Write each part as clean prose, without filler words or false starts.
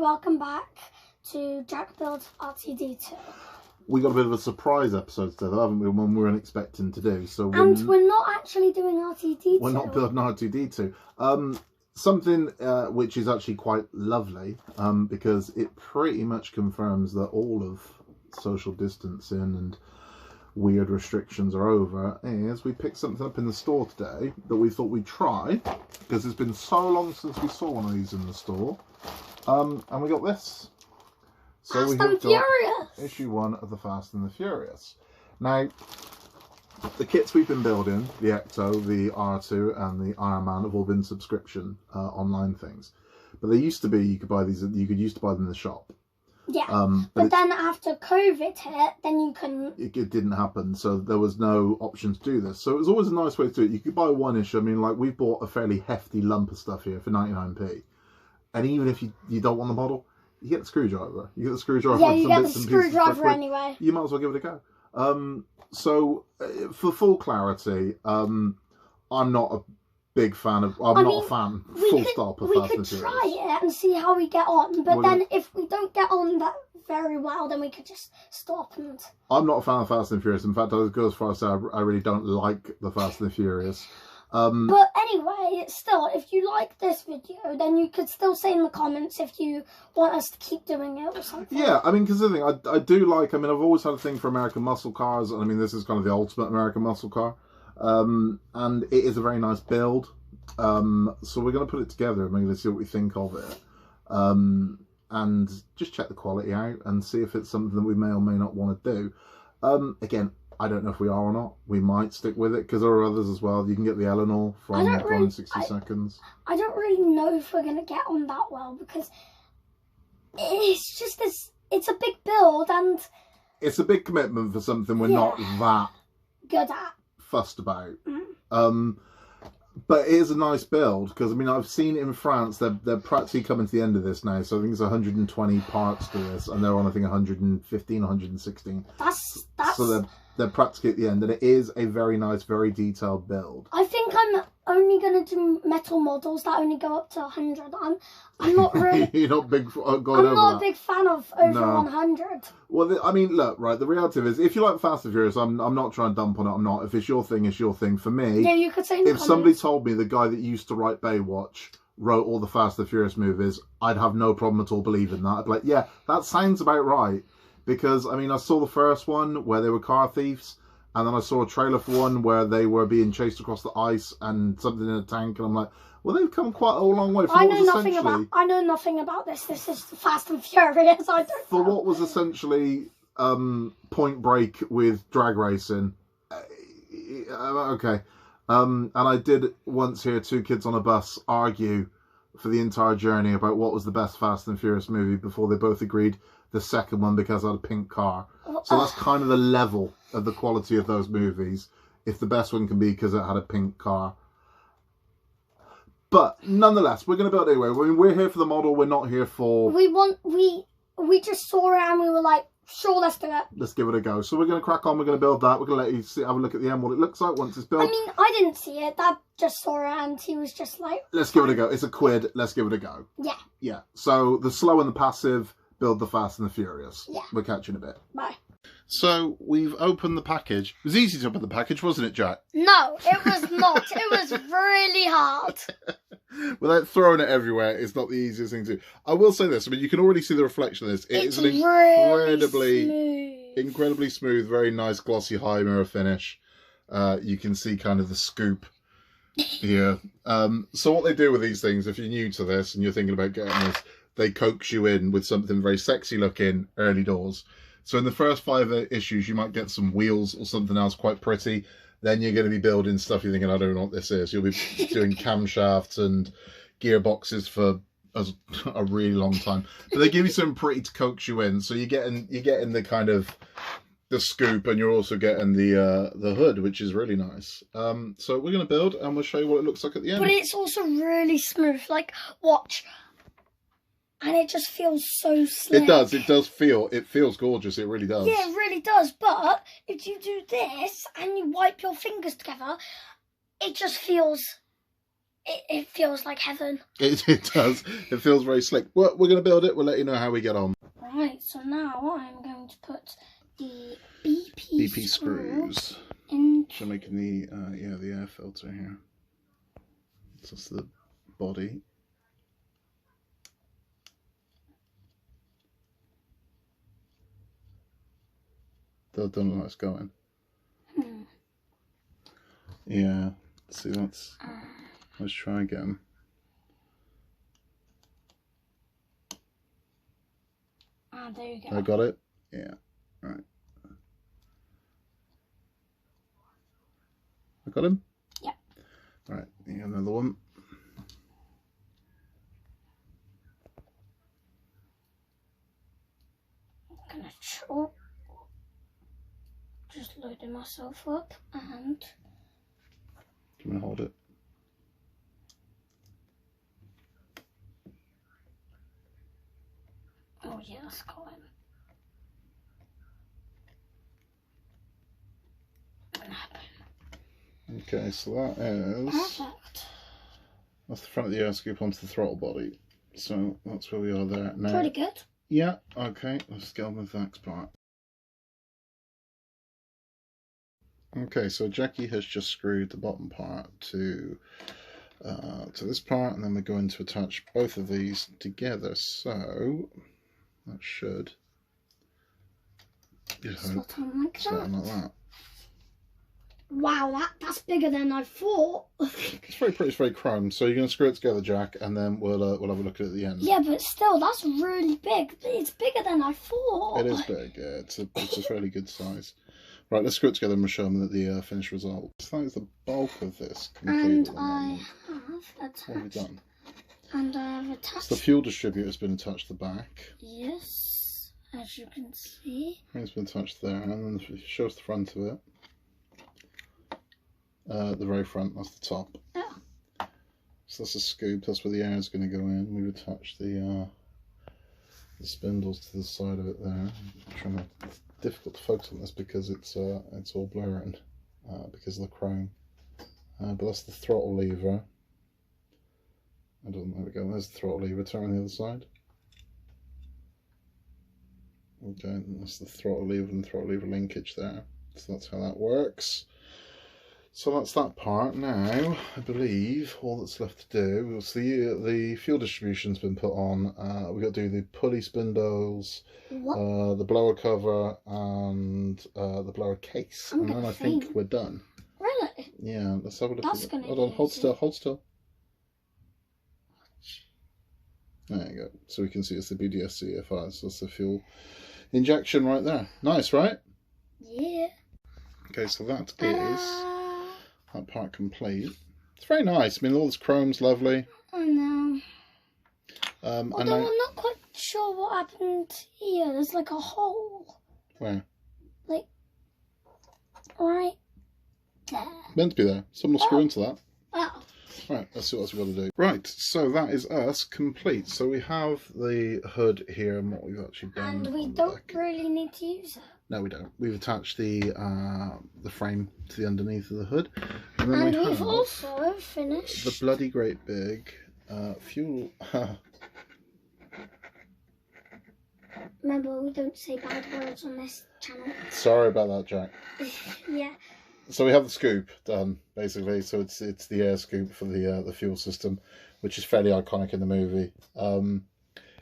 welcome back to Jack Builds RTD2. We got a bit of a surprise episode today, haven't we? One we weren't expecting to do. So we're not actually doing RTD2. We're not building R2D2. Something which is actually quite lovely, because it pretty much confirms that all of social distancing and weird restrictions are over, is we picked something up in the store today that we thought we'd try, because it's been so long since we saw one of these in the store. And we got this. So Fast and Furious! Issue 1 of the Fast and the Furious. Now, the kits we've been building, the Ecto, the R2 and the Iron Man, have all been subscription online things. But they used to be, you could buy these, used to buy them in the shop. Yeah, but then after COVID hit, then you couldn't... It didn't happen, so there was no option to do this. So it was always a nice way to do it. You could buy one issue. I mean, like, we've bought a fairly hefty lump of stuff here for 99p. And even if you don't want the model, you get the screwdriver. You get the screwdriver. Yeah, you get the screwdriver anyway. You might as well give it a go. So, for full clarity, I'm not a big fan of... I'm not a fan, full stop, of Fast and Furious. We could try it and see how we get on, but then if we don't get on that very well, then we could just stop and... I'm not a fan of Fast and Furious. In fact, I would go as far as to say I really don't like the Fast and the Furious. But anyway, still, if you like this video, then you could still say in the comments if you want us to keep doing it or something. Yeah, I mean, because the thing, I do like, I mean, I've always had a thing for American muscle cars, and I mean, this is kind of the ultimate American muscle car. And it is a very nice build. So we're going to put it together and we're going to see what we think of it. And just check the quality out and see if it's something that we may or may not want to do. Again, I don't know if we are or not. We might stick with it because there are others as well. You can get the Eleanor from Gone in 60 Seconds. I don't really know if we're going to get on that well because it's just this, it's a big build and... It's a big commitment for something we're not that good at. Fussed about. But it is a nice build because, I mean, I've seen in France, they're practically coming to the end of this now. So I think it's 120 parts to this and they're on, I think, 115, 116. That's... So they're practically at the end, and it is a very nice, very detailed build. I think I'm only going to do metal models that only go up to 100. I'm not really... You're not big... I'm not a big fan of over 100. Well, I mean, look, right, the reality is, if you like Fast and Furious, I'm not trying to dump on it, I'm not. If it's your thing, it's your thing. For me, yeah, you could say in the comments. Somebody told me the guy that used to write Baywatch wrote all the Fast and Furious movies, I'd have no problem at all believing that. I'd be like, yeah, that sounds about right. Because, I mean, I saw the first one where they were car thieves, and then I saw a trailer for one where they were being chased across the ice and something in a tank, and I'm like, well, they've come quite a long way. I know nothing about this. This is Fast and Furious. I don't know. For what was essentially Point Break with drag racing. Okay. And I did once hear two kids on a bus argue for the entire journey about what was the best Fast and Furious movie before they both agreed the second one because I had a pink car. So that's kind of the level of the quality of those movies. If the best one can be because it had a pink car. But nonetheless, we're going to build it anyway. I mean, we're here for the model. We're not here for... We just saw it and we were like, sure, let's do it. Let's give it a go. So we're going to crack on. We're going to build that. We're going to let you have a look at the end, what it looks like once it's built. I mean, I didn't see it. Dad just saw it and he was just like... Let's give it a go. It's a quid. Let's give it a go. Yeah. Yeah. So the slow and the passive build the Fast and the Furious. Yeah. We'll catch you in a bit. Bye. So we've opened the package. It was easy to open the package, wasn't it, Jack? No, it was not. It was really hard. Without throwing it everywhere, it's not the easiest thing to do. I will say this. I mean, you can already see the reflection of this. It's an incredibly smooth, very nice glossy high mirror finish. You can see kind of the scoop here. So what they do with these things, if you're new to this and you're thinking about getting this, they coax you in with something very sexy looking early doors. So in the first 5 issues, you might get some wheels or something else quite pretty. Then you're going to be building stuff you're thinking, I don't know what this is. You'll be doing camshafts and gearboxes for a really long time. But they give you something pretty to coax you in. So you're getting the kind of the scoop, and you're also getting the hood, which is really nice. So we're going to build, and we'll show you what it looks like at the end. But it's also really smooth. Like, watch. And it just feels so slick. It feels gorgeous, it really does. Yeah, it really does. But if you do this and you wipe your fingers together, it just feels It feels like heaven. It does. It feels very slick. We're going to build it. We'll let you know how we get on. Right, so now I'm going to put the BP screws. In. So making the the air filter here. So that's the body. Don't know how it's going. Yeah. See, let's try again. Ah, there you go. I got it? Yeah. Right. I got him? Yeah. Right, you got another one. I'm gonna just loading myself up and I'm gonna hold it. oh yeah, that's got him. Okay, so that is Perfect. that's the front of the air scoop onto the throttle body. So that's where we are there now. Pretty good. Yeah, okay, let's get on with the next part. Okay, so Jackie has just screwed the bottom part to this part, and then we're going to attach both of these together. So that should Slot on like something that. like that. Wow, that's bigger than I thought. It's very pretty. It's very chrome. So you're going to screw it together, Jack, and then we'll have a look at it at the end. Yeah, but still, that's really big. It's bigger than I thought. It is big. Yeah, it's a fairly good size. Right, let's screw it together and we'll show them the finished result. So that is the bulk of this complete. And I have attached. What have we done? And I have attached. So the fuel distributor has been attached to the back. Yes, as you can see. It's been attached there, and then if it shows the front of it. The very front, that's the top. Oh. So that's a scoop, that's where the air is going to go in. We've attached the spindles to the side of it there. It's difficult to focus on this because it's all blurring because of the chrome. But that's the throttle lever. There we go, there's the throttle lever, turn on the other side. Okay, and that's the throttle lever and throttle lever linkage there. So that's how that works. So that's that part. Now, I believe all that's left to do is the fuel distribution's been put on. We've got to do the pulley spindles, the blower cover, and the blower case. And then I think we're done. Really? Yeah, let's have a look That's at it. gonna Hold on, be hold easy. still, hold still. There you go. So we can see it's the BDS CFI, so that's the fuel injection right there. Nice, right? Yeah. Okay, so that is that part complete. It's very nice. I mean, all this chrome's lovely. I know. And Although I'm not quite sure what happened here. There's like a hole. Where? Like, right there. Meant to be there. Someone will screw into that. Oh. Right, let's see what else we've got to do. Right, so that is us complete. So we have the hood here and what we've actually done. And we on the don't back. really need to use it. No, we don't. We've attached the frame to the underneath of the hood. And then And we we've have also finished the bloody great big fuel. Remember, we don't say bad words on this channel. Sorry about that, Jack. Yeah. So we have the scoop done, basically. So it's the air scoop for the fuel system, which is fairly iconic in the movie.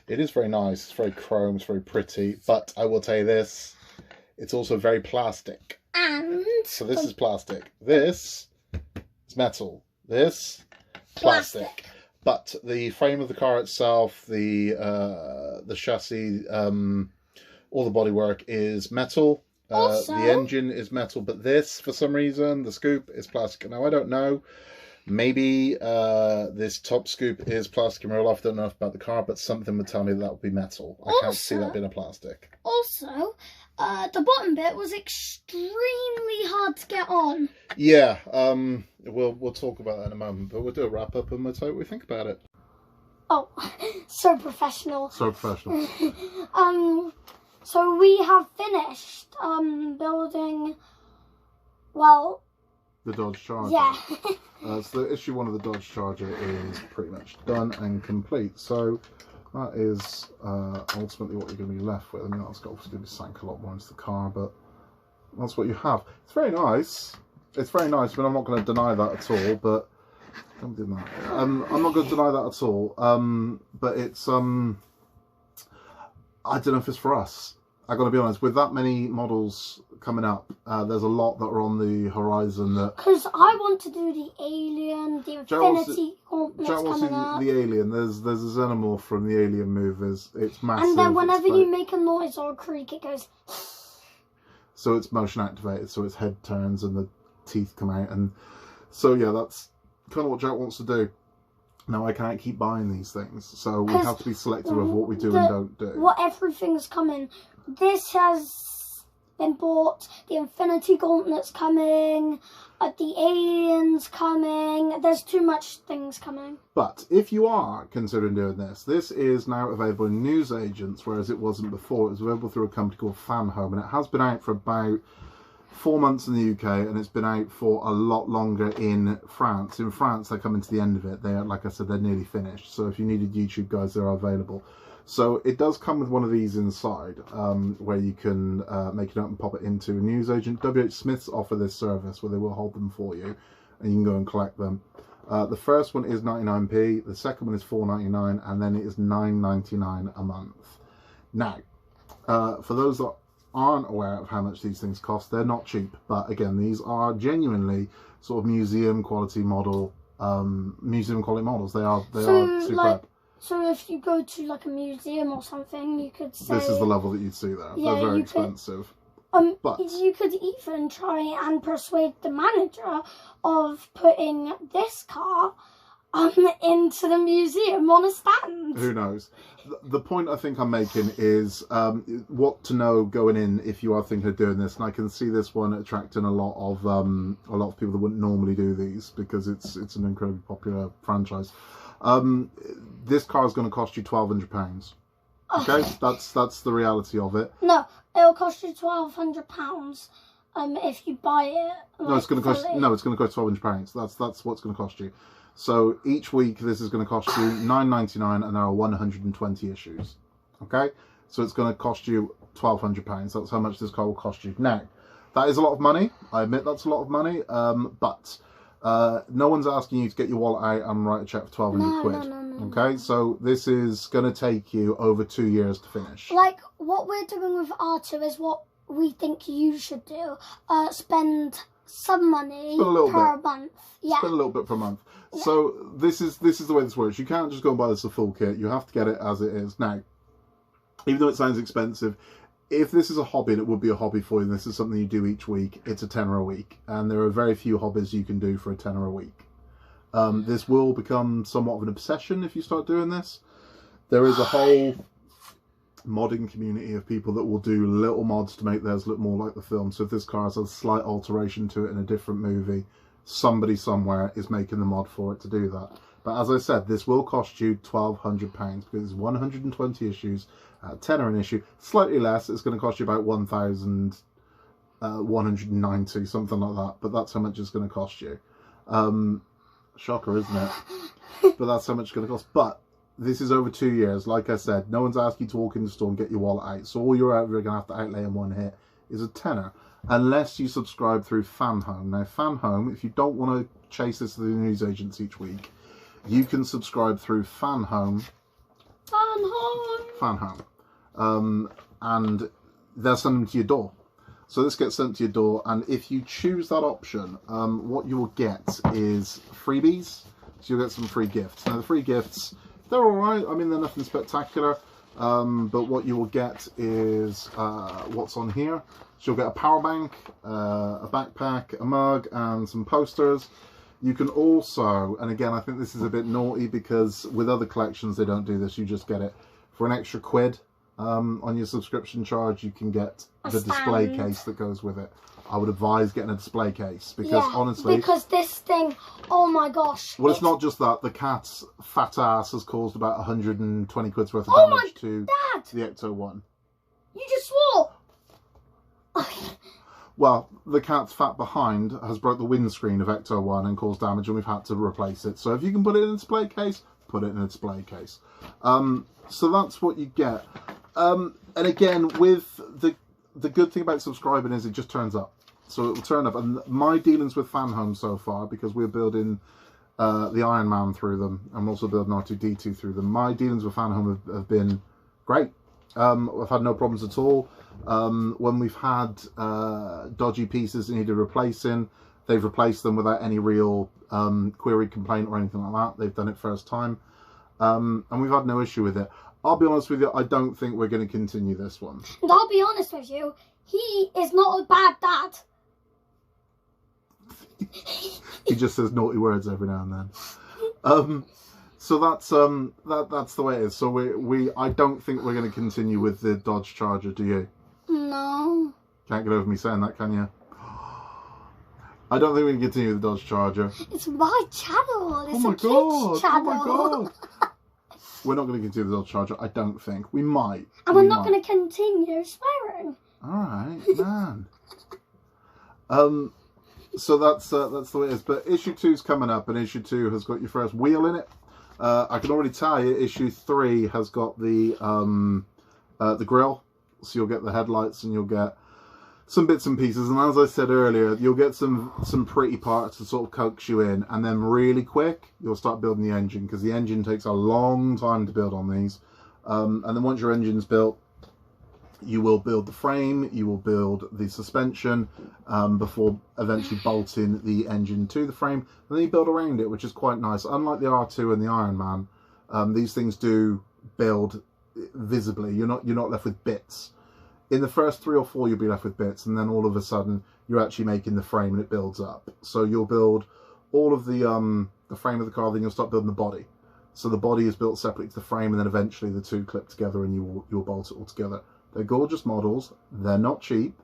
It is very nice. It's very chrome. It's very pretty. But I will tell you this: it's also very plastic. And So this is plastic. This is metal. This plastic. But the frame of the car itself, the chassis, all the bodywork is metal. Also, the engine is metal, but this, for some reason, the scoop is plastic. Now, I don't know. Maybe this top scoop is plastic in real life. I don't know enough about the car, but something would tell me that would be metal. I can't see that being a plastic. Also, the bottom bit was extremely hard to get on. Yeah, we'll talk about that in a moment, but we'll do a wrap up and we'll tell you what we think about it. Oh, so professional. So professional. So we have finished building, well, The Dodge Charger. Yeah. So the issue 1 of the Dodge Charger is pretty much done and complete. So that is ultimately what you're going to be left with. I mean, that's obviously going to be sank a lot more into the car, but that's what you have. It's very nice. It's very nice, but I'm not going to deny that at all. But I'm doing that. I'm not going to deny that at all. But it's I don't know if it's for us. I got to be honest. With that many models coming up, there's a lot that are on the horizon. That because I want to do the Alien, the Infinity Gauntlet coming up. The Alien. There's a Xenomorph from the Alien movies. It's massive. And then whenever you make a noise or a creak, it goes. So it's motion activated, so its head turns and the teeth come out, and so yeah, that's kind of what Jack wants to do. Now I can't keep buying these things, so we have to be selective of what we do and don't do. What everything's coming. This has been bought. The Infinity Gauntlet's coming. The Alien's coming. There's too much things coming. But if you are considering doing this, this is now available in newsagents, whereas it wasn't before. It was available through a company called Fanhome, and it has been out for about 4 months in the UK, and it's been out for a lot longer in France. In France, they're coming to the end of it. They're, like I said, they're nearly finished. So if you needed YouTube guides, they're available. So it does come with one of these inside, where you can make it up and pop it into a newsagent. WH Smiths offer this service where they will hold them for you, and you can go and collect them. The first one is 99p, the second one is $4.99, and then it is $9.99 a month. Now, for those that aren't aware of how much these things cost, they're not cheap, but again, these are genuinely sort of museum quality models. They are superb. Like, so if you go to like a museum or something, you could say... This is the level that you'd see there. Yeah, they're very expensive. But you could even try and persuade the manager of putting this car into the museum on a stand. Who knows? The point I think I'm making is what to know going in if you are thinking of doing this. And I can see this one attracting a lot of people that wouldn't normally do these, because it's an incredibly popular franchise. This car is going to cost you £1,200. Okay, that's the reality of it. No, it'll cost you £1,200 if you buy it. No, it's going to cost £1,200. That's what's going to cost you. So each week this is going to cost you $9.99, and there are 120 issues. Okay, so it's going to cost you £1,200. That's how much this car will cost you. Now, that is a lot of money. I admit that's a lot of money. But no one's asking you to get your wallet out and write a check for 1,200 quid. No. Okay, so this is going to take you over 2 years to finish. Like, what we're doing with R2 is what we think you should do. Spend some money per month. Yeah. Spend a little bit per month. Yeah. So this is the way this works. You can't just go and buy this a full kit. You have to get it as it is. Now, even though it sounds expensive, if this is a hobby, and it would be a hobby for you, and this is something you do each week, it's a tenner a week. And there are very few hobbies you can do for a tenner a week. This will become somewhat of an obsession if you start doing this. There is a whole modding community of people that will do little mods to make theirs look more like the film. So if this car has a slight alteration to it in a different movie, somebody somewhere is making the mod for it to do that. But as I said, this will cost you £1,200 because it's 120 issues, tenner an issue. Slightly less, it's going to cost you about 1,190, something like that. But that's how much it's going to cost you. Shocker, isn't it? But that's how much it's going to cost. But this is over 2 years. Like I said, no one's asking you to walk in the store and get your wallet out. So all you're ever going to have to outlay in one hit is a tenner. Unless you subscribe through Fanhome. Now, Fanhome, if you don't want to chase this to the newsagents each week, you can subscribe through Fanhome. Fanhome. And they'll send them to your door. So this gets sent to your door, and if you choose that option, what you will get is freebies. So you'll get some free gifts. Now the free gifts, they're alright. I mean, they're nothing spectacular. But what you will get is what's on here. So you'll get a power bank, a backpack, a mug, and some posters. You can also, and again, I think this is a bit naughty because with other collections they don't do this. You just get it for an extra £1 on your subscription charge. You can get the display case that goes with it. I would advise getting a display case because honestly, because this thing, oh my gosh. Well, it's not just that. The cat's fat ass has caused about 120 quid's worth of damage to the Ecto-1. You just swore. Well, the cat's fat behind has broke the windscreen of Ecto 1 and caused damage, and we've had to replace it. So if you can put it in a display case, put it in a display case. So that's what you get. And again, with the good thing about subscribing is it just turns up. So it will turn up. And my dealings with Fan Home so far, because we're building the Iron Man through them, and we're also building R2-D2 through them, my dealings with Fan Home have been great. I've had no problems at all. When we've had dodgy pieces that needed replacing, they've replaced them without any real query, complaint or anything like that. They've done it first time. And we've had no issue with it. I'll be honest with you, I don't think we're going to continue this one. And I'll be honest with you, he is not a bad dad. He just says naughty words every now and then. So that's the way it is. So I don't think we're going to continue with the Dodge Charger, do you? No. Can't get over me saying that, can you? I don't think we can continue with the Dodge Charger. It's my channel. It's Oh my a kids god! channel. Oh my god! We're not going to continue the Dodge Charger. I don't think. We might. And we're not going to continue swearing. Alright, man. So that's the way it is. But issue 2's coming up, and issue 2 has got your first wheel in it. I can already tell you, issue 3 has got the grille. So you'll get the headlights, and you'll get some bits and pieces. And as I said earlier, you'll get some pretty parts to sort of coax you in, and then really quick you'll start building the engine, because the engine takes a long time to build on these. And then once your engine's built, you will build the frame, you will build the suspension, before eventually bolting the engine to the frame, and then you build around it, which is quite nice. Unlike the R2 and the Iron Man, these things do build visibly. You're not left with bits. In the first 3 or 4 you'll be left with bits, and then all of a sudden you're actually making the frame and it builds up. So you'll build all of the frame of the car, then you'll start building the body. So the body is built separately to the frame, and then eventually the two clip together and you'll bolt it all together. They're gorgeous models, they're not cheap,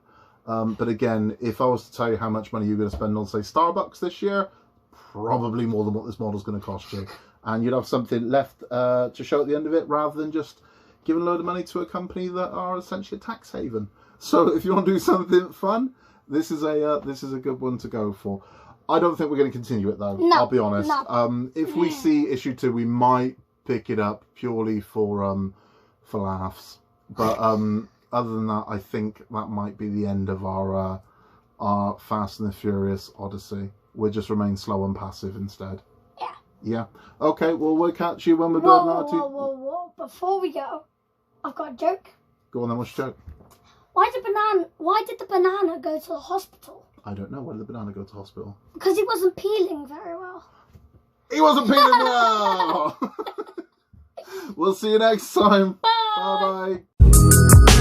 but again, if I was to tell you how much money you're going to spend on, say, Starbucks this year, probably more than what this model's going to cost you. And you'd have something left to show at the end of it, rather than just giving a load of money to a company that are essentially a tax haven. So if you want to do something fun, this is a good one to go for. I don't think we're going to continue it though. No, I'll be honest. No. If we see issue 2, we might pick it up purely for laughs. But other than that, I think that might be the end of our Fast and the Furious Odyssey. We'll just remain slow and passive instead. Yeah. Yeah. Okay. Well, we'll catch you when we're building our two. Whoa! Before we go, I've got a joke. Go on then. What's your joke? Why did the banana go to the hospital? I don't know. Why did the banana go to hospital? Because he wasn't peeling very well. He wasn't peeling well. We'll see you next time. Bye. Bye bye.